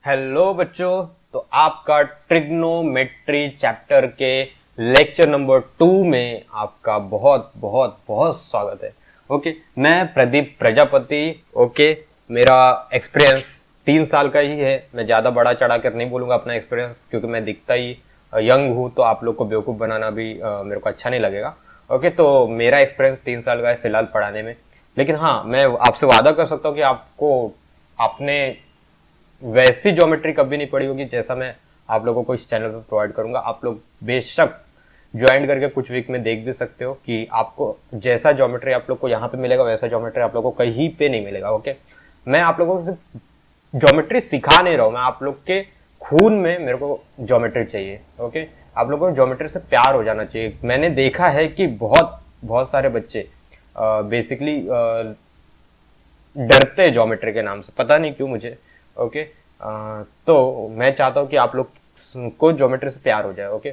Hello बच्चों। तो आपका ट्रिग्नोमेट्री चैप्टर के लेक्चर नंबर 2 में आपका बहुत बहुत बहुत स्वागत है। ओके, मैं प्रदीप प्रजापति। ओके, मेरा एक्सपीरियंस 3 साल का ही है। मैं ज़्यादा बड़ा चढ़ा कर नहीं बोलूँगा अपना एक्सपीरियंस, क्योंकि मैं दिखता ही यंग हूँ, तो आप लोग को बेवकूफ़ बनाना भी मेरे को अच्छा नहीं लगेगा। ओके, तो मेरा एक्सपीरियंस 3 साल का है फिलहाल पढ़ाने में। लेकिन हाँ, मैं आपसे वादा कर सकता हूँ कि आपको आपने वैसी ज्योमेट्री कभी नहीं पड़ी होगी जैसा मैं आप लोगों को इस चैनल पे प्रोवाइड करूंगा। आप लोग बेशक ज्वाइन करके कुछ वीक में देख भी सकते हो कि आपको जैसा ज्योमेट्री आप लोग को यहाँ पे मिलेगा वैसा ज्योमेट्री आप लोग को कहीं पे नहीं मिलेगा। ओके, मैं आप लोगों को सिर्फ ज्योमेट्री सिखा नहीं रहा हूँ, मैं आप लोग के खून में मेरे को ज्योमेट्री चाहिए। ओके, आप लोगों को ज्योमेट्री से प्यार हो जाना चाहिए। मैंने देखा है कि बहुत बहुत सारे बच्चे बेसिकली डरते हैं ज्योमेट्री के नाम से, पता नहीं क्यों मुझे। ओके, तो मैं चाहता हूँ कि आप लोग को ज्योमेट्री से प्यार हो जाए। ओके,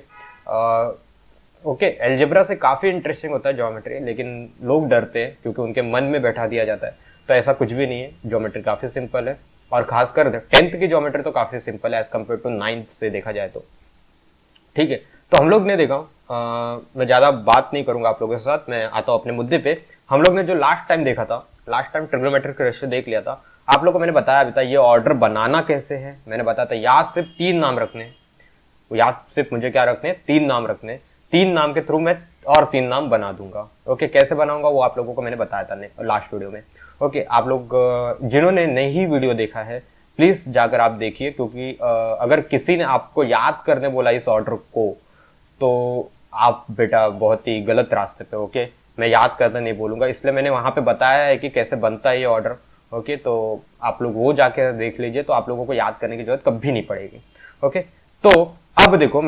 ओके, अलजेब्रा से काफ़ी इंटरेस्टिंग होता है ज्योमेट्री, लेकिन लोग डरते हैं क्योंकि उनके मन में बैठा दिया जाता है। तो ऐसा कुछ भी नहीं है, ज्योमेट्री काफ़ी सिंपल है। और खासकर 10th की ज्योमेट्री तो काफ़ी सिंपल है एज कम्पेयर टू 9th से देखा जाए तो। ठीक है, तो हम लोग ने देखा, मैं ज़्यादा बात नहीं करूंगा आप लोगों के साथ, मैं आता हूँ अपने मुद्दे पे। हम लोग ने जो लास्ट टाइम देखा था, लास्ट टाइम ट्रिग्नोमेट्रिक रेशियो देख लिया था। आप लोग को मैंने बताया भी था ये ऑर्डर बनाना कैसे है। मैंने बताया था याद सिर्फ 3 नाम रखने हैं। याद सिर्फ मुझे क्या रखने हैं, 3 नाम रखने हैं। 3 नाम के थ्रू मैं और 3 नाम बना दूंगा। ओके, कैसे बनाऊंगा वो आप लोगों को मैंने बताया था लास्ट वीडियो में। ओके, आप लोग जिन्होंने नहीं वीडियो देखा है प्लीज जाकर आप देखिए, क्योंकि अगर किसी ने आपको याद करने बोला इस ऑर्डर को तो आप बेटा बहुत ही गलत रास्ते पे। ओके, मैं याद करना नहीं बोलूंगा, इसलिए मैंने वहां पे बताया है कि कैसे बनता है ये ऑर्डर। ओके, तो आप लोग वो जाके देख लीजिए, तो आप लोगों को याद करने की जरूरत कभी नहीं पड़ेगी। ओके, तो अब देखो,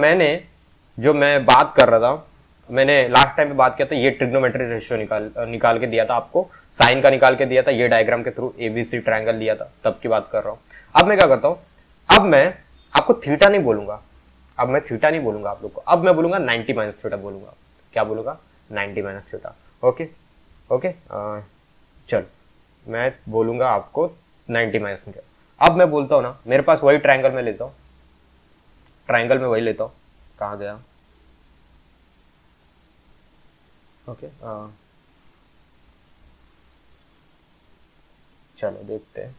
जो मैं बात कर रहा था, मैंने लास्ट टाइम पे बात किया था, ये ट्रिग्नोमेट्री रेशियो निकाल के दिया था आपको, साइन का निकाल के दिया था, ये डायग्राम के थ्रू एबीसी ट्रायंगल दिया था, तब की बात कर रहा हूं। अब मैं क्या करता हूं, अब मैं आपको थीटा नहीं बोलूंगा, अब मैं थीटा नहीं बोलूंगा आप लोग को, अब मैं बोलूंगा 90 माइनस थीटा बोलूंगा। क्या बोलूंगा? 90 माइनस थीटा। ओके, ओके, चल मैं बोलूंगा आपको 90 माइनस थीटा। अब मैं बोलता हूं ना, मेरे पास वही ट्रायंगल में लेता हूं, ट्रायंगल में वही लेता हूं, कहां गया? ओके, चलो देखते हैं।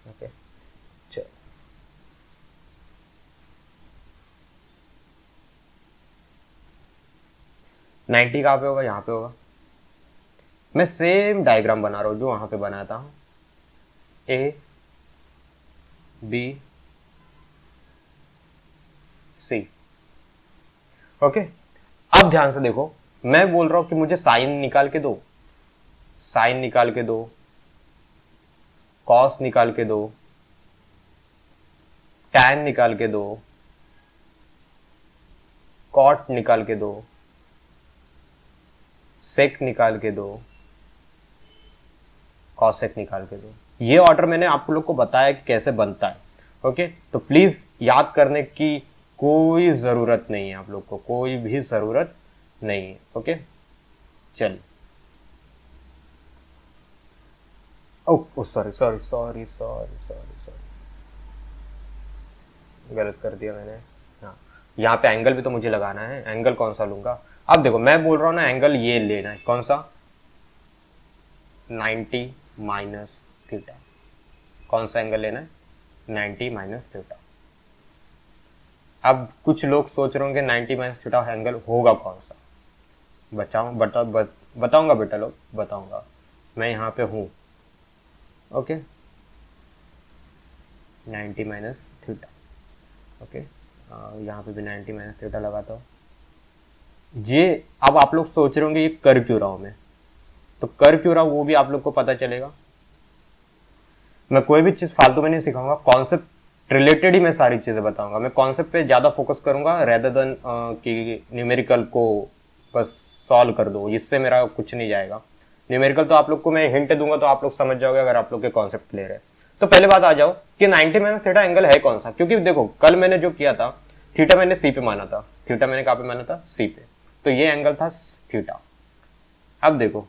ओके, चलो 90 कहाँ पे होगा? यहाँ पे होगा। मैं सेम डायग्राम बना रहा हूँ जो वहां पे बनाया था, ए बी सी। ओके, अब ध्यान से देखो, मैं बोल रहा हूं कि मुझे साइन निकाल के दो, साइन निकाल के दो, कॉस निकाल के दो, टैन निकाल के दो, कॉट निकाल के दो, सेक निकाल के दो, कॉसेक निकाल के दो। ये ऑर्डर मैंने आप लोग को बताया कि कैसे बनता है। ओके, तो प्लीज याद करने की कोई जरूरत नहीं है, आप लोग को कोई भी जरूरत नहीं है। ओके, चल, oh sorry sorry sorry sorry sorry sorry, गलत कर दिया मैंने। हाँ, यहाँ पे एंगल भी तो मुझे लगाना है, एंगल कौन सा लूंगा? अब देखो, मैं बोल रहा हूँ ना, एंगल ये लेना है, कौन सा? 90 माइनस थीटा। कौन सा एंगल लेना है? 90 माइनस थीटा। अब कुछ लोग सोच रहे होंगे 90 माइनस थीटा एंगल होगा कौन सा? बताऊंगा बेटा लोग, बताऊंगा। मैं यहाँ पे हूँ। Okay, 90 minus theta. ओके, यहाँ पे भी 90 माइनस थीटा लगाता हूँ। ये अब आप लोग सोच रहे होंगे ये कर क्यों रहा हूँ मैं, तो कर क्यों रहा हूँ वो भी आप लोग को पता चलेगा। मैं कोई भी चीज फालतू में नहीं सिखाऊंगा, कॉन्सेप्ट रिलेटेड ही मैं सारी चीजें बताऊंगा। मैं कॉन्सेप्ट पे ज्यादा फोकस करूंगा रेदर देन कि न्यूमेरिकल को बस सॉल्व कर दो, इससे मेरा कुछ नहीं जाएगा। न्यूमेरिकल तो आप लोग को मैं हिंट दूंगा तो आप लोग समझ जाओगे अगर आप लोग के कॉन्सेप्ट क्लियर है। तो पहले बात आ जाओ कि 90 माइनस थीटा एंगल है कौन सा, क्योंकि देखो कल मैंने जो किया था, थीटा मैंने सी पे माना था, थीटा मैंने कहाँ पे माना था? सी पे। तो ये एंगल था थीटा। अब देखो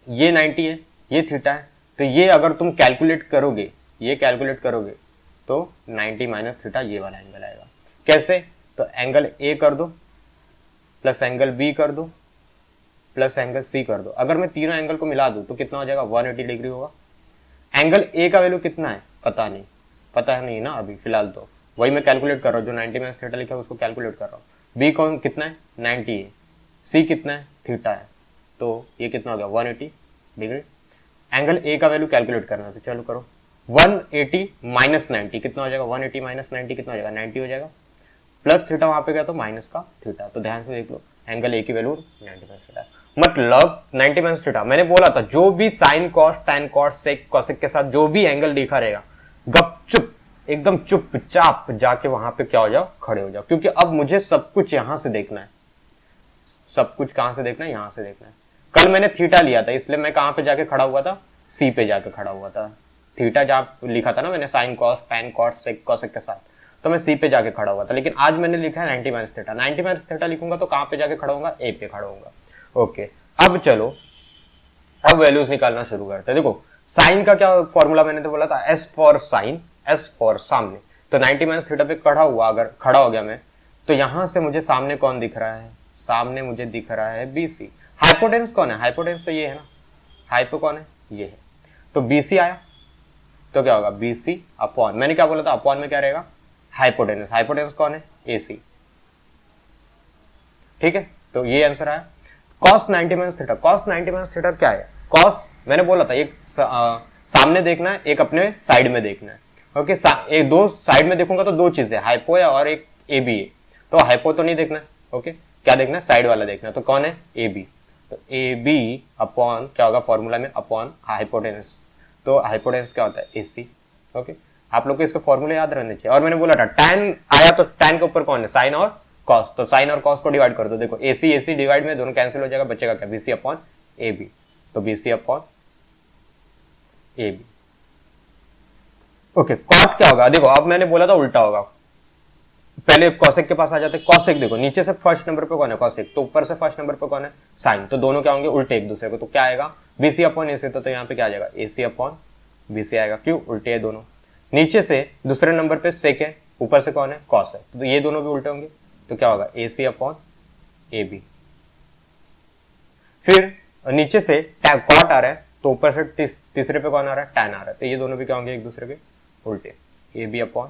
ये 90 है, ये थीटा है, तो ये अगर तुम कैलकुलेट करोगे, ये कैलकुलेट करोगे तो 90 माइनस थीटा ये वाला एंगल आएगा। कैसे? तो एंगल ए कर दो प्लस एंगल बी कर दो प्लस एंगल सी कर दो। अगर मैं तीनों एंगल को मिला दूं तो कितना हो जाएगा? 180 डिग्री होगा। एंगल ए का वैल्यू कितना है पता नहीं, पता नहीं ना अभी फिलहाल, तो वही मैं कैलकुलेट कर रहा हूँ, जो 90 माइनस थीटा लिखा है उसको कैलकुलेट कर रहा हूँ। बी कौन कितना है? 90 है। सी कितना है? थीटा है। तो ये कितना हो गया? 180 डिग्री। एंगल ए का वैल्यू कैलकुलेट करना है तो चलो करो। 180 माइनस 90 कितना हो जाएगा? 180 माइनस 90 कितना हो जाएगा? 90 हो जाएगा। प्लस थीटा वहां पे गया तो माइनस का थीटा, तो ध्यान से देख लो एंगल ए की वैल्यू 90 माइनस थीटा। मतलब 90 माइनस थीटा, मैंने बोला था जो भी sine cos tan cos sec cosec के साथ जो भी एंगल लिखा रहेगा, गपचुप एकदम चुपचाप जाके वहां पे क्या हो जाओ? खड़े हो जाओ, क्योंकि अब मुझे सब कुछ यहां से देखना है। सब कुछ कहां से देखना है? यहां से देखना है। कल मैंने थीटा लिया था, इसलिए मैं कहां पे जाके खड़ा हुआ था? सी पे जाके खड़ा हुआ था। थीटा जहां लिखा था ना मैंने, sine cos tan cos sec cosec के साथ, तो मैं सी पे जाके खड़ा हुआ था। लेकिन आज मैंने लिखा है 90 माइनस थीटा। 90 माइनस थीटा लिखूंगा तो कहां पे जाके खड़ा होगा? ए पे खड़ा होगा। ओके, अब चलो अब वैल्यूज निकालना शुरू करते हैं। देखो साइन का क्या फॉर्मूला मैंने तो बोला था, S for sine, S for सामने। तो 90 माइनस थीटा पे खड़ा हुआ, अगर खड़ा हो गया मैं, तो यहां से मुझे सामने कौन दिख रहा है? सामने मुझे दिख रहा है बीसी। हाइपोटेन्स कौन है? हाइपोटेन्स तो ये है ना, हाइपो कौन है? ये है। तो बीसी आया तो क्या होगा? बीसी अपॉन, मैंने क्या बोला था? अपॉन में क्या रहेगा? हाइपोटेन्स। हाइपोटेन्स कौन है? एसी। ठीक है, तो ये आंसर आया। Cos 90 minus theta, cos 90 minus theta क्या है? कॉस मैंने बोला था एक सामने देखना है, एक अपने साइड में देखना है। ओके, एक दो साइड में देखूंगा तो दो चीजें, हाइपो है और एक ए बी है। तो हाइपो तो नहीं देखना है। ओके, क्या देखना है? साइड वाला देखना है। तो कौन है? A B. तो ए बी अपॉन क्या होगा फॉर्मूला में? Upon hypotenuse. तो हाइपोटेन्स क्या होता है? एसी। ओके, आप लोग को इसके फॉर्मूले याद रहने चाहिए। और मैंने बोला था टैन आया तो टैन के ऊपर कौन है? साइन और कॉस। तो साइन और कॉस को डिवाइड कर दो। देखो एसी एसी डिवाइड में दोनों कैंसिल हो जाएगा, बचेगा क्या? BC upon A B. तो BC upon A B. Okay, cot क्या होगा? देखो अब मैंने बोला था उल्टा होगा, पहले कॉसेक के पास आ जाते। कॉसेक देखो नीचे से फर्स्ट नंबर पे कौन है? कॉसेक। तो ऊपर से फर्स्ट नंबर पे कौन है? साइन। तो दोनों क्या होंगे? उल्टे एक दूसरे को। तो क्या आएगा? BC upon AC. तो यहाँ पे क्या आ जाएगा? एसी अपॉन बीसी आएगा। क्यों? उल्टे है दोनों। नीचे से दूसरे नंबर पे सेक है, ऊपर से कौन है? कॉस है। तो ये दोनों भी उल्टे होंगे। तो क्या होगा? AC upon A B. फिर नीचे से कॉट आ रहा है तो ऊपर से तीसरे पे कौन आ रहा है? टैन आ रहा है। तो ये दोनों भी क्या होंगे? एक दूसरे के उल्टे। A B upon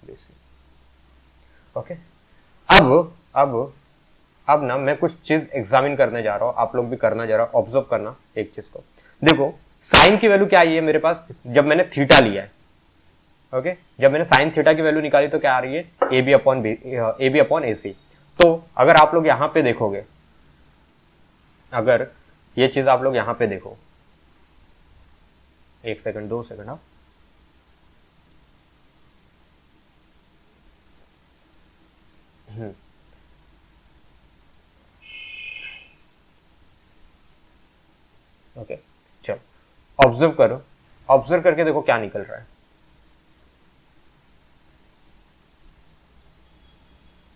B C. Okay, अब ना मैं कुछ चीज एग्जामिन करने जा रहा हूं, आप लोग भी करना जरा ऑब्जर्व करना एक चीज को। देखो साइन की वैल्यू क्या आई है मेरे पास जब मैंने थीटा लिया है। ओके, जब मैंने साइन थीटा की वैल्यू निकाली तो क्या आ रही है? A B upon B, A B upon A C. तो अगर आप लोग यहां पे देखोगे, अगर ये चीज आप लोग यहां पे देखो, एक सेकंड, 2 सेकंड। हाँ, ओके, चलो ऑब्जर्व करो, ऑब्जर्व करके देखो क्या निकल रहा है।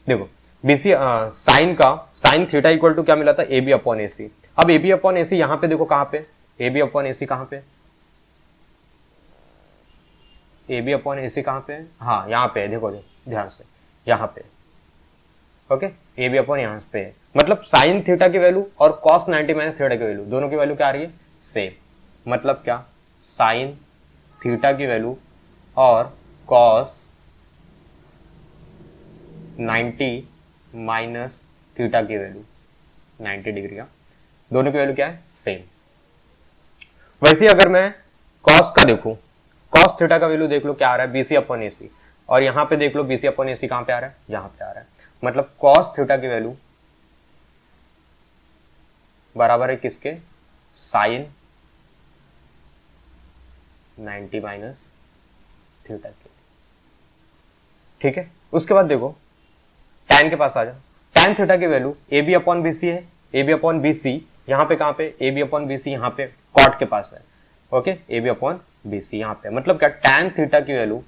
देखो बीसी साइन का, साइन थीटा इक्वल टू क्या मिला था? ए बी अपॉन ए सी। अब ए बी अपॉन ए सी यहां पे देखो कहां पे? ए बी अपॉन ए सी कहां पे? ए बी अपॉन ए सी कहां पे? हाँ यहाँ पे, देखो ध्यान से, यहाँ पे। ओके, ए बी अपॉन यहाँ पे है। मतलब साइन थीटा की वैल्यू और कॉस 90 माइनस थीटा की वैल्यू, दोनों की वैल्यू क्या आ रही है? सेम। मतलब क्या? साइन थीटा की वैल्यू और कॉस 90 माइनस थीटा की वैल्यू 90 डिग्री का, दोनों की वैल्यू क्या है? सेम। वैसे अगर मैं कॉस का देखूं, कॉस थीटा का वैल्यू देख लो क्या आ रहा है? BC upon AC. और यहां पे देख लो बीसी अपॉन एसी कहां पे आ रहा है? यहां पे आ रहा है। मतलब कॉस थीटा की वैल्यू बराबर है किसके? साइन 90 माइनस थीटा के। ठीक है, उसके बाद देखो टैन के पास आ जाओ। टैन थीटा की value A B upon B C है। A B upon B C यहां पे कहां पे? A B upon B C यहां पे कॉट के पास है। Okay, A B upon B C यहां पे। मतलब क्या? टैन थीटा की वैल्यू,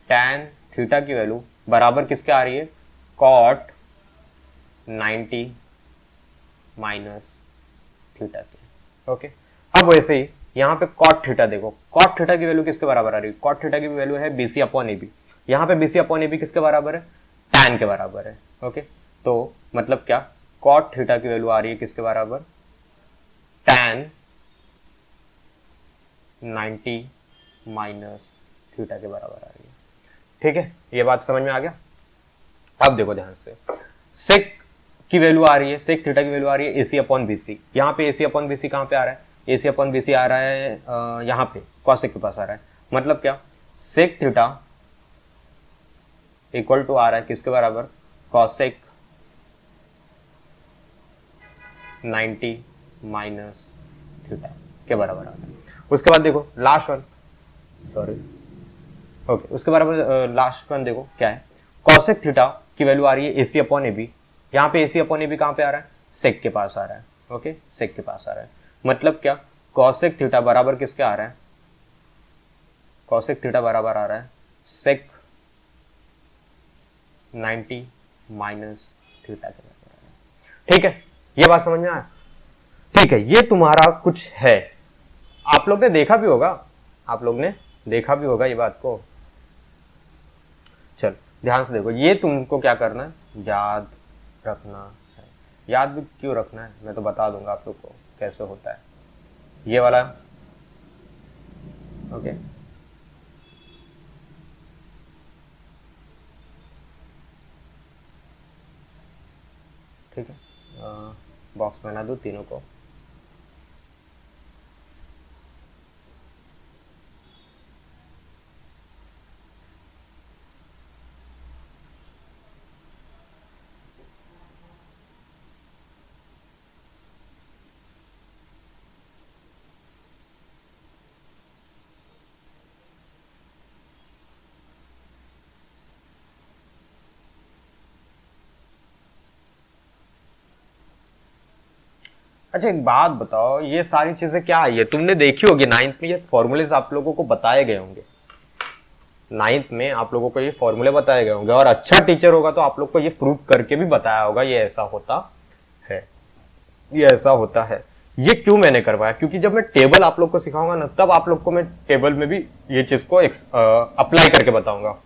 टैन थीटा की वैल्यू बराबर किसके आ रही है? कॉट 90 माइनस थीटा के। ओके, अब वैसे ही यहाँ पे कॉट थीटा देखो, कॉट थीटा की वैल्यू किसके बराबर आ रही है? कॉट थीटा की वैल्यू है बीसी अपॉन ए बी। यहाँ पे बीसी अपॉन ए बी किसके बराबर है? टैन के बराबर है। ओके, तो मतलब क्या, कॉट थीटा की वैल्यू आ रही है किसके बराबर? टैन 90 माइनस थीटा के बराबर आ रही है। ठीक है, ये बात समझ में आ गया? अब देखो ध्यान से, सेक की वैल्यू आ रही है, सेक थीटा की वैल्यू आ रही है एसी अपॉन बीसी। यहाँ पे एसी अपॉन बीसी कहाँ पे आ रहा है? एसी अपॉन बीसी आ रहा है यहाँ पे कॉसेक के पास आ रहा है। मतलब क्या, सेक थीटा इक्वल टू आ रहा है किसके बराबर? कॉसेक 90 माइनस थीटा के बराबर आ रहा है। उसके बाद देखो लास्ट वन, सॉरी, ओके, उसके बराबर लास्ट वन देखो क्या है? कॉसेक थीटा की वैल्यू आ रही है एसी अपॉन ए बी। यहाँ पे एसी अपॉन ए बी कहाँ पे आ रहा है? सेक के पास आ रहा है। ओके, सेक के पास आ रहा है। मतलब क्या, कॉसेक थीटा बराबर किसके आ रहा है? कॉसेक थीटा बराबर आ रहा है सेक 90 माइनस थीटा के बराबर आ रहा है। ठीक है, ये बात समझ में आया? ठीक है, ये तुम्हारा कुछ है, आप लोग ने देखा भी होगा, आप लोग ने देखा भी होगा ये बात को। चल ध्यान से देखो, ये तुमको क्या करना है? याद रखना है। याद भी क्यों रखना है, मैं तो बता दूंगा आप लोग को कैसे होता है ये वाला। ओके, ठीक है, बॉक्स बना दो तीनों को। अच्छा एक बात बताओ, ये सारी चीजें क्या है? ये तुमने देखी होगी नाइन्थ में, ये फॉर्मूलेज आप लोगों को बताए गए होंगे। नाइन्थ में आप लोगों को ये फॉर्मूले बताए गए होंगे, और अच्छा टीचर होगा तो आप लोग को ये प्रूव करके भी बताया होगा ये ऐसा होता है, ये ऐसा होता है। ये क्यों मैंने करवाया? क्योंकि जब मैं टेबल आप लोग को सिखाऊंगा ना, तब आप लोग को मैं टेबल में भी ये चीज को अप्लाई करके बताऊंगा।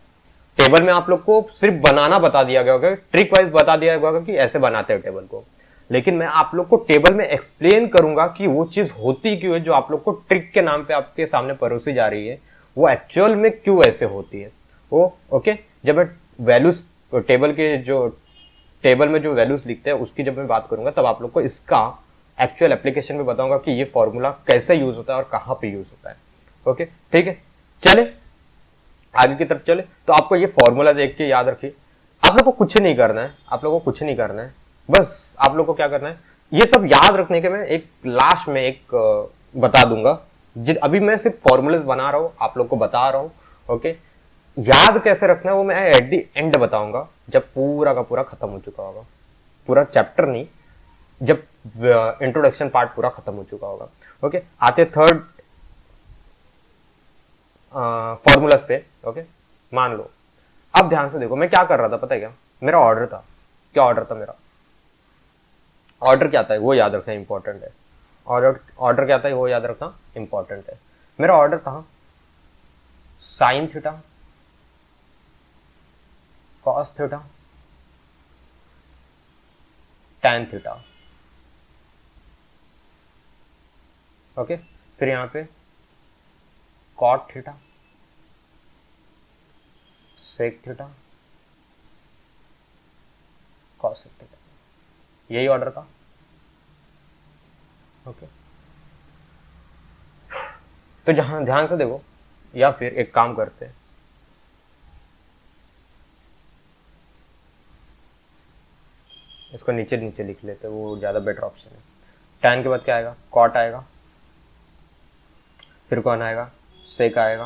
टेबल में आप लोग को सिर्फ बनाना बता दिया गया होगा, ट्रिक वाइज बता दिया गया होगा कि ऐसे बनाते हैं टेबल को, लेकिन मैं आप लोग को टेबल में एक्सप्लेन करूंगा कि वो चीज होती क्यों है जो आप लोग को ट्रिक के नाम पे आपके सामने परोसी जा रही है, वो एक्चुअल में क्यों ऐसे होती है वो। ओके, जब मैं वैल्यूज टेबल के जो टेबल में जो वैल्यूज लिखते हैं उसकी जब मैं बात करूंगा, तब आप लोग को इसका एक्चुअल एप्लीकेशन में बताऊंगा कि ये फॉर्मूला कैसे यूज होता है और कहां पे यूज होता है। ओके, ठीक है, चले आगे की तरफ चले। तो आपको ये फॉर्मूला देख के याद रखिए, आप लोग को कुछ नहीं करना है, आप लोग को कुछ नहीं करना है, बस आप लोग को क्या करना है, ये सब याद रखने के मैं एक लास्ट में एक बता दूंगा। अभी मैं सिर्फ फॉर्मूलेस बना रहा हूं, आप लोग को बता रहा हूं। ओके, याद कैसे रखना है वो मैं एट द एंड बताऊंगा, जब पूरा का पूरा खत्म हो चुका होगा। पूरा चैप्टर नहीं, जब इंट्रोडक्शन पार्ट पूरा खत्म हो चुका होगा। ओके, आते थर्ड फॉर्मूलास पे। ओके, मान लो, अब ध्यान से देखो मैं क्या कर रहा था पता है क्या? मेरा ऑर्डर था, क्या ऑर्डर था मेरा? ऑर्डर क्या था वो याद रखना इंपॉर्टेंट है। ऑर्डर ऑर्डर क्या था वो याद रखना इंपॉर्टेंट है। मेरा ऑर्डर था sine theta, cos theta, tan theta. Okay, फिर यहां पे cot theta, sec theta, cosec theta, यही ऑर्डर था। ओके, तो जहां ध्यान से देखो, या फिर एक काम करते हैं, इसको नीचे नीचे लिख लेते हैं, वो ज्यादा बेटर ऑप्शन है। टैन के बाद क्या आएगा? कॉट आएगा, फिर कौन आएगा? सेक आएगा,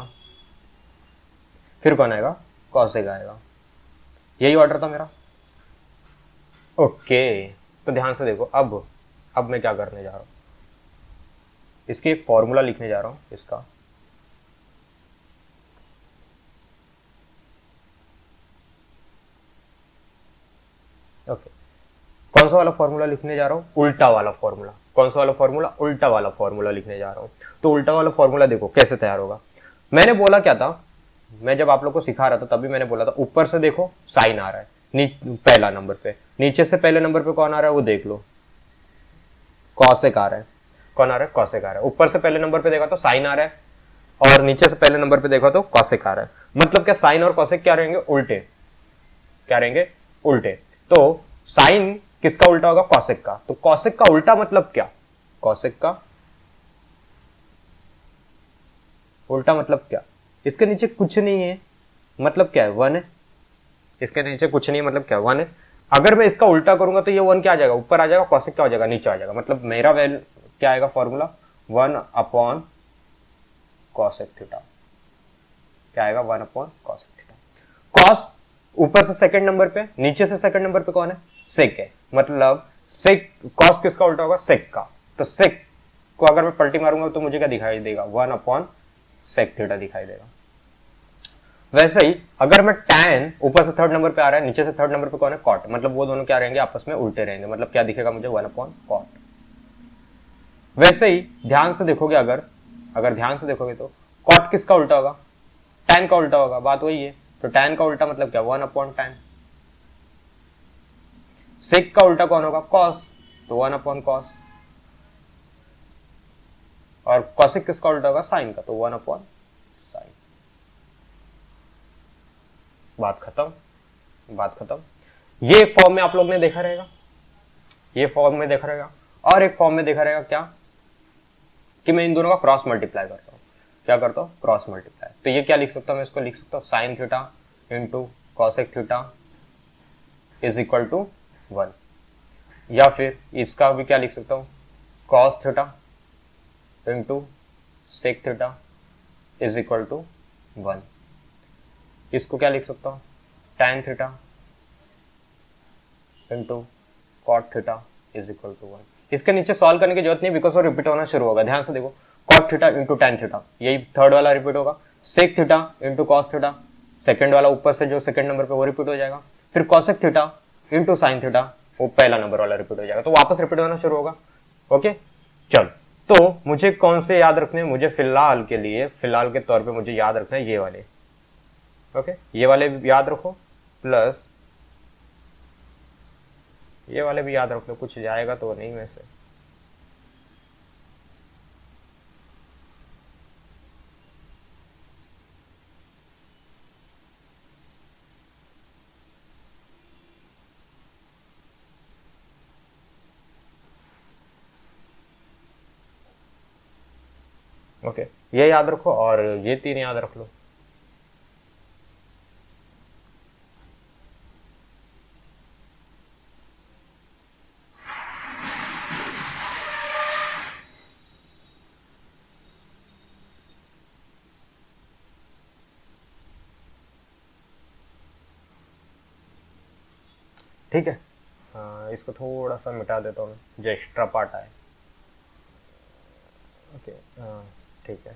फिर कौन आएगा? कॉसेक आएगा। यही ऑर्डर था मेरा। ओके, तो ध्यान से देखो, अब मैं क्या करने जा रहा हूं, इसकी एक फॉर्मूला लिखने जा रहा हूं इसका। ओके, कौन सा वाला फॉर्मूला लिखने जा रहा हूँ? उल्टा वाला फॉर्मूला। कौन सा वाला फॉर्मूला? उल्टा वाला फॉर्मूला लिखने जा रहा हूँ। तो उल्टा वाला फॉर्मूला देखो कैसे तैयार होगा। मैंने बोला क्या था, मैं जब आप लोग को सिखा रहा था तभी मैंने बोला था ऊपर से देखो साइन आ रहा है पहला नंबर पे, नीचे से पहले नंबर पे कौन आ रहा है वो देख लो, कॉसेक आ रहा है। कौन आ रहा है? कॉसेक आ रहा है। ऊपर से पहले नंबर पे देखा तो साइन आ रहा है और नीचे से पहले नंबर पे देखा तो कॉसेक आ रहा है। मतलब क्या, साइन और कॉसेक क्या रहेंगे? उल्टे। क्या रहेंगे? उल्टे। तो साइन किसका उल्टा होगा? कॉसेक का। तो कॉसेक का उल्टा मतलब क्या? कॉसेक का उल्टा मतलब क्या? इसके नीचे कुछ नहीं है, मतलब क्या है? 1 है। इसके नीचे कुछ नहीं है, मतलब क्या? 1 है। अगर मैं इसका उल्टा करूंगा तो ये 1 क्या आ जाएगा? ऊपर आ जाएगा। कॉसेक क्या हो जाएगा? नीचे आ जाएगा। मतलब मेरा वैल्यू क्या आएगा? Formula 1 upon cosec theta. क्या आएगा? 1 अपॉन कॉसेक थीटा। कॉस ऊपर से सेकंड नंबर पे, नीचे से सेकंड नंबर पे कौन है? सेक है। मतलब सेक, कॉस किसका उल्टा होगा? सेक का। तो सेक को अगर मैं पलटी मारूंगा तो मुझे क्या दिखाई देगा? 1 अपॉन सेक थीटा दिखाई देगा। वैसे ही अगर मैं tan, ऊपर से थर्ड नंबर पे आ रहा है, नीचे से थर्ड नंबर पे कौन है? कॉट। मतलब वो दोनों क्या रहेंगे? आपस में उल्टे रहेंगे। मतलब क्या दिखेगा मुझे? 1 अपॉन कॉट। वैसे ही ध्यान से देखोगे, अगर ध्यान से देखोगे तो कॉट किसका उल्टा होगा? tan का उल्टा होगा। बात वही है। तो tan का उल्टा मतलब क्या? 1 अपॉन tan। सेक का उल्टा कौन होगा? cos। तो 1 अपॉन cos। और cosec किसका उल्टा होगा? sin का। तो 1 अपॉन sin। बात खत्म। बात खत्म। ये फॉर्म में आप लोग ने देखा रहेगा, ये फॉर्म में देखा रहेगा। और एक फॉर्म में देखा रहेगा क्या, कि मैं इन दोनों का क्रॉस मल्टीप्लाई करता हूं। क्या करता हूं? Cross multiply. तो ये क्या लिख सकता हूं? मैं इसको लिख सकता हूं sine theta into cosec theta is equal to 1। या फिर इसका भी क्या लिख सकता हूं? Cos theta into sec theta is equal to 1। इसको क्या लिख सकता हूं? Tan theta into cot theta is equal to 1। इसके नीचे सॉल्व करने की जरूरत नहीं, बिकॉज वो रिपीट होना शुरू होगा। ध्यान से देखो, cot theta into tan theta, यही थर्ड वाला रिपीट होगा। Sec theta into cos theta, second वाला ऊपर से जो सेकंड नंबर पे वो रिपीट हो जाएगा। फिर cosec theta into sine theta, वो पहला नंबर वाला रिपीट हो जाएगा। तो वापस रिपीट होना शुरू होगा। ओके, चल। तो मुझे कौन से याद रखने हैं? मुझे फिलहाल के लिए, फिलहाल के तौर पे मुझे याद रखना है ये वाले। ओके, ये वाले भी याद रखो, प्लस ये वाले भी याद रख लो। कुछ जाएगा तो नहीं वैसे। ओके, ये याद रखो और ये 3 याद रख लो। ठीक है, इसको थोड़ा सा मिटा देता हूँ मैं, जो एक्स्ट्रा पार्ट आए। ओके, ठीक है।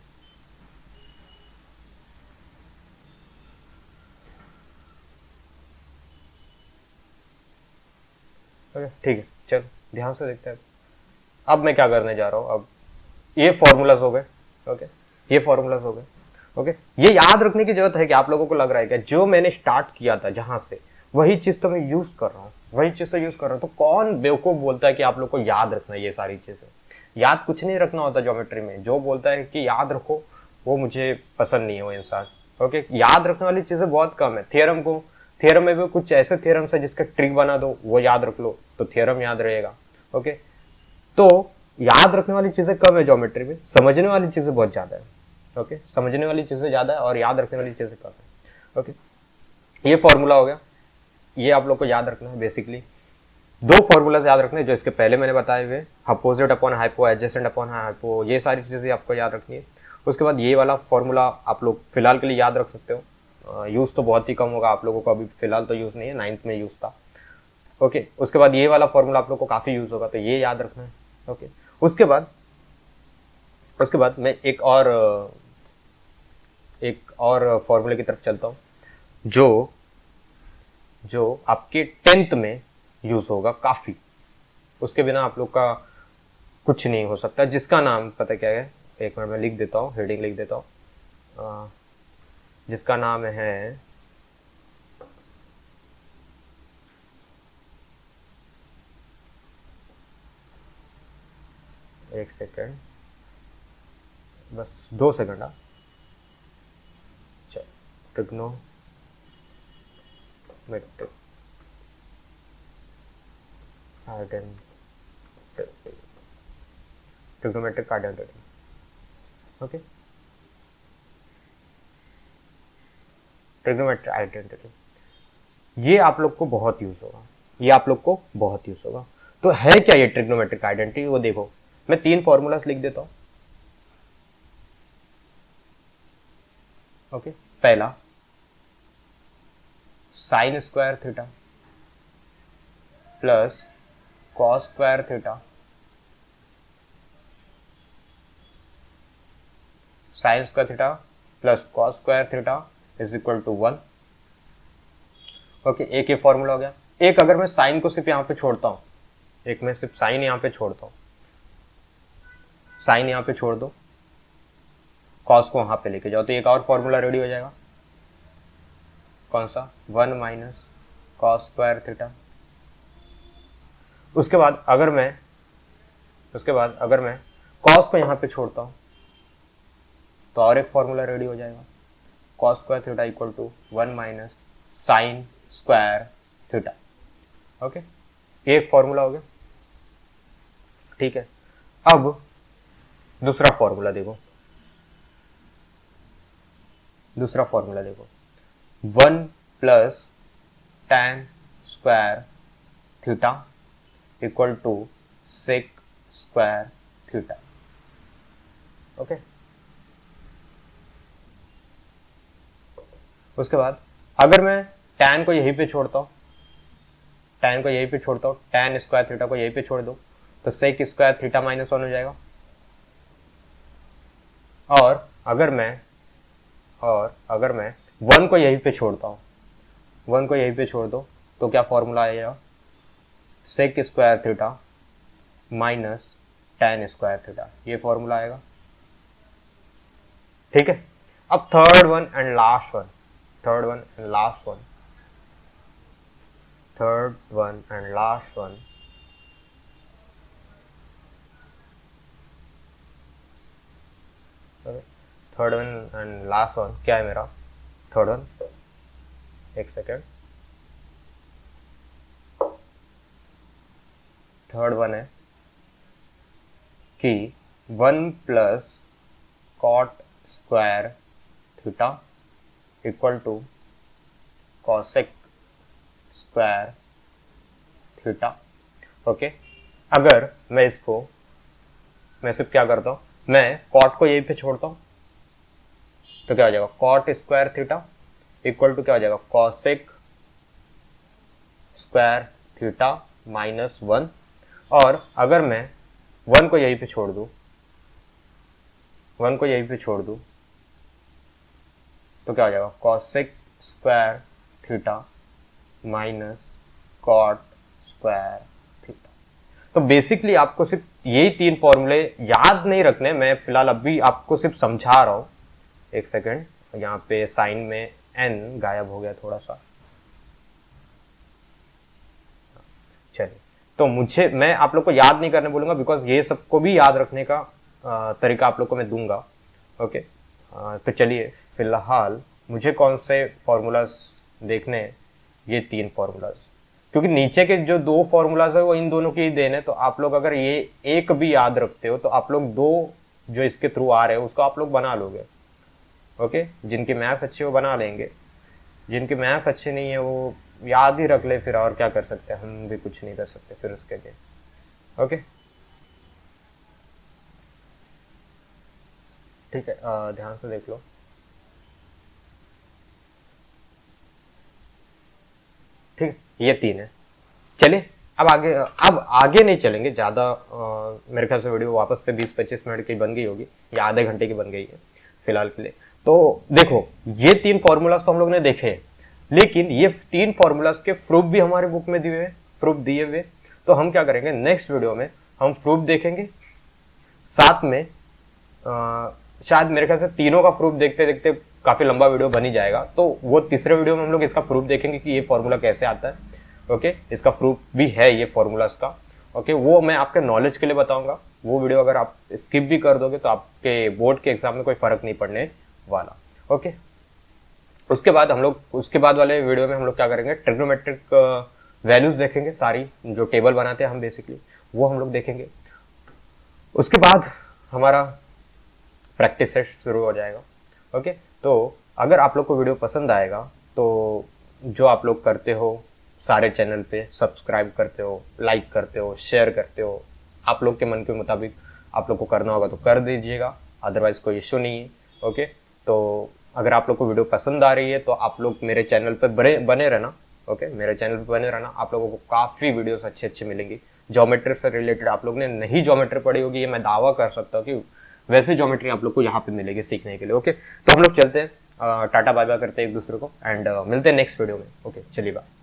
ओके, ठीक है, चल ध्यान से देखते हैं। अब मैं क्या करने जा रहा हूँ, अब ये फॉर्मूलाज हो गए। ओके, ये फॉर्मूलाज हो गए। ओके, ये याद रखने की जरूरत है कि आप लोगों को लग रहा है कि जो मैंने स्टार्ट किया था जहां से, वही चीज तो मैं यूज कर रहा हूँ, वही चीज तो यूज कर रहा हूँ। तो कौन बेवकूफ बोलता है कि आप लोग को याद रखना है ये सारी चीजें? याद कुछ नहीं रखना होता ज्योमेट्री में। जो बोलता है कि याद रखो, वो मुझे पसंद नहीं है वो इंसान। ओके, याद रखने वाली चीजें बहुत कम है। थियरम में भी कुछ ऐसे थियरम्स है जिसका ट्रिक बना दो, वो याद रख लो तो थियरम याद रहेगा। ओके, तो याद रखने वाली चीजें कम है ज्योमेट्री में, समझने वाली चीजें बहुत ज्यादा है। ओके, समझने वाली चीजें ज्यादा है और याद रखने वाली चीजें कम है। ओके, ये फॉर्मूला हो गया, ये आप लोग को याद रखना है। बेसिकली 2 फॉर्मूलाज याद रखने हैं जो इसके पहले मैंने बताए हुए, opposite upon hypo, adjacent upon hypo, ये सारी चीजें आपको याद रखनी है। उसके बाद ये वाला फॉर्मूला आप लोग फिलहाल के लिए याद रख सकते हो। यूज तो बहुत ही कम होगा आप लोगों को, अभी फिलहाल तो यूज नहीं है, 9th में यूज था। ओके, उसके बाद ये वाला फॉर्मूला आप लोग को काफी यूज होगा, तो ये याद रखना है। ओके, उसके बाद मैं एक और फॉर्मूले की तरफ चलता हूं, जो आपके 10th में यूज होगा काफी। उसके बिना आप लोग का कुछ नहीं हो सकता, जिसका नाम पता क्या है, एक मिनट में लिख देता हूँ, हेडिंग लिख देता हूँ, जिसका नाम है एक सेकेंड, बस 2 second. Trigonometric identity, trigonometric identity, okay, trigonometric identity, ये आप लोग को बहुत यूज होगा, ये आप लोग को बहुत यूज होगा। तो है क्या ये ट्रिग्नोमेट्रिक आइडेंटिटी, वो देखो, मैं 3 फॉर्मूलास लिख देता हूं, ओके। पहला sine square theta plus cos square theta, sine square theta plus cos square theta is equal to 1, okay. एक ये फॉर्मूला हो गया। एक अगर मैं साइन को सिर्फ यहां पे छोड़ता हूं, एक मैं सिर्फ साइन यहां पे छोड़ता हूं, साइन यहां पे छोड़ दो, कॉस को वहां पे लेके जाओ, तो एक और फॉर्मूला रेडी हो जाएगा। कौन सा? 1 माइनस कॉस स्क्वायर थीटा। उसके बाद अगर मैं कॉस को यहां पे छोड़ता हूं, तो और एक फॉर्मूला रेडी हो जाएगा, cos square theta equal to 1 minus sine square theta, okay. ये एक फॉर्मूला हो गया, ठीक है। अब दूसरा फॉर्मूला देखो, 1 plus tan square theta equal to sec square theta, okay. उसके बाद अगर मैं tan को यहीं पे छोड़ता हूं, tan स्क्वायर थीटा को यहीं पे छोड़ दो, तो सेक स्क्वायर थीटा माइनस 1 हो जाएगा। और अगर मैं 1 को यहीं पे छोड़ता हूं, 1 को यहीं पे छोड़ दो, तो क्या फॉर्मूला आएगा? Sec square theta minus tan square theta, ये फॉर्मूला आएगा, ठीक है। अब third one and last one, क्या है मेरा थर्ड वन? एक सेकेंड, थर्ड वन है कि 1 plus cot square theta equal to cosec square theta, okay. अगर मैं सिर्फ क्या करता हूं, मैं कॉट को यहीं पे छोड़ता हूं, तो क्या हो जाएगा? Cot square theta equal to क्या हो जाएगा? Cosec square theta minus 1। और अगर मैं 1 को यहीं पे छोड़ दूं, तो क्या हो जाएगा? Cosec square theta minus cot square theta. तो बेसिकली आपको सिर्फ यही 3 फॉर्मूले याद नहीं रखने, मैं फिलहाल अभी आपको सिर्फ समझा रहा हूं। एक सेकेंड, यहाँ पे साइन में n गायब हो गया थोड़ा सा, चलिए। तो मैं आप लोग को याद नहीं करने बोलूंगा, बिकॉज ये सबको भी याद रखने का तरीका आप लोग को मैं दूंगा, ओके। तो चलिए, फिलहाल मुझे कौन से फॉर्मूलाज देखने हैं? ये 3 फॉर्मूलाज, क्योंकि नीचे के जो 2 फॉर्मूलाज है वो इन दोनों की ही देन है। तो आप लोग अगर ये एक भी याद रखते हो, तो आप लोग 2 जो इसके थ्रू आ रहे हो उसको आप लोग बना लोगे, ओके। जिनकी मैथ्स अच्छी हो बना लेंगे, जिनकी मैथ्स अच्छी नहीं है वो याद ही रख ले, फिर और क्या कर सकते हैं, हम भी कुछ नहीं कर सकते फिर उसके लिए, ओके। ठीक है, ध्यान से देख लो, ठीक है। ये 3 है। चलिए अब आगे नहीं चलेंगे ज़्यादा। मेरे ख्याल से वीडियो वापस से 20-25 मिनट की बन गई होगी, या आधे घंटे की बन गई है फिलहाल के लिए। तो देखो, ये 3 फॉर्मूलाज तो हम लोग ने देखे, लेकिन ये 3 फॉर्मूलाज के प्रूफ भी हमारे बुक में दिए हुए, तो हम क्या करेंगे, नेक्स्ट वीडियो में हम प्रूफ देखेंगे, साथ में शायद मेरे ख्याल से तीनों का प्रूफ देखते देखते काफी लंबा वीडियो बन ही जाएगा, तो वो तीसरे वीडियो में हम लोग इसका प्रूफ देखेंगे कि ये फॉर्मूला कैसे आता है। ओके, इसका प्रूफ भी है ये फॉर्मूला का। ओके, वो मैं आपके नॉलेज के लिए बताऊंगा। वो वीडियो अगर आप स्किप भी कर दोगे तो आपके बोर्ड के एग्जाम में कोई फर्क नहीं पड़ने वाला। ओके, उसके बाद वाले वीडियो में हम लोग क्या करेंगे, ट्रिग्नोमेट्रिक वैल्यूज देखेंगे, सारी जो टेबल बनाते हैं हम बेसिकली वो हम लोग देखेंगे। उसके बाद हमारा प्रैक्टिस सेट शुरू हो जाएगा। ओके, तो अगर आप लोग को वीडियो पसंद आएगा तो जो आप लोग करते हो, सारे चैनल पे सब्सक्राइब करते हो, लाइक करते हो, शेयर करते हो, आप लोग के मन के मुताबिक आप लोग को करना होगा तो कर दीजिएगा, अदरवाइज कोई इश्यू नहीं है। ओके, तो अगर आप लोग को वीडियो पसंद आ रही है तो आप लोग मेरे चैनल पे बने रहना। ओके, मेरे चैनल पे बने रहना, आप लोगों को काफ़ी वीडियोस अच्छे मिलेंगी ज्योमेट्री से रिलेटेड। आप लोग ने नहीं ज्योमेट्री पढ़ी होगी, ये मैं दावा कर सकता हूँ कि वैसे ज्योमेट्री आप लोग को यहाँ पे मिलेगी सीखने के लिए। ओके, तो हम लोग चलते हैं, टाटा बाय बाय करते हैं एक दूसरे को, एंड मिलते हैं नेक्स्ट वीडियो में। ओके, चलिए बाय।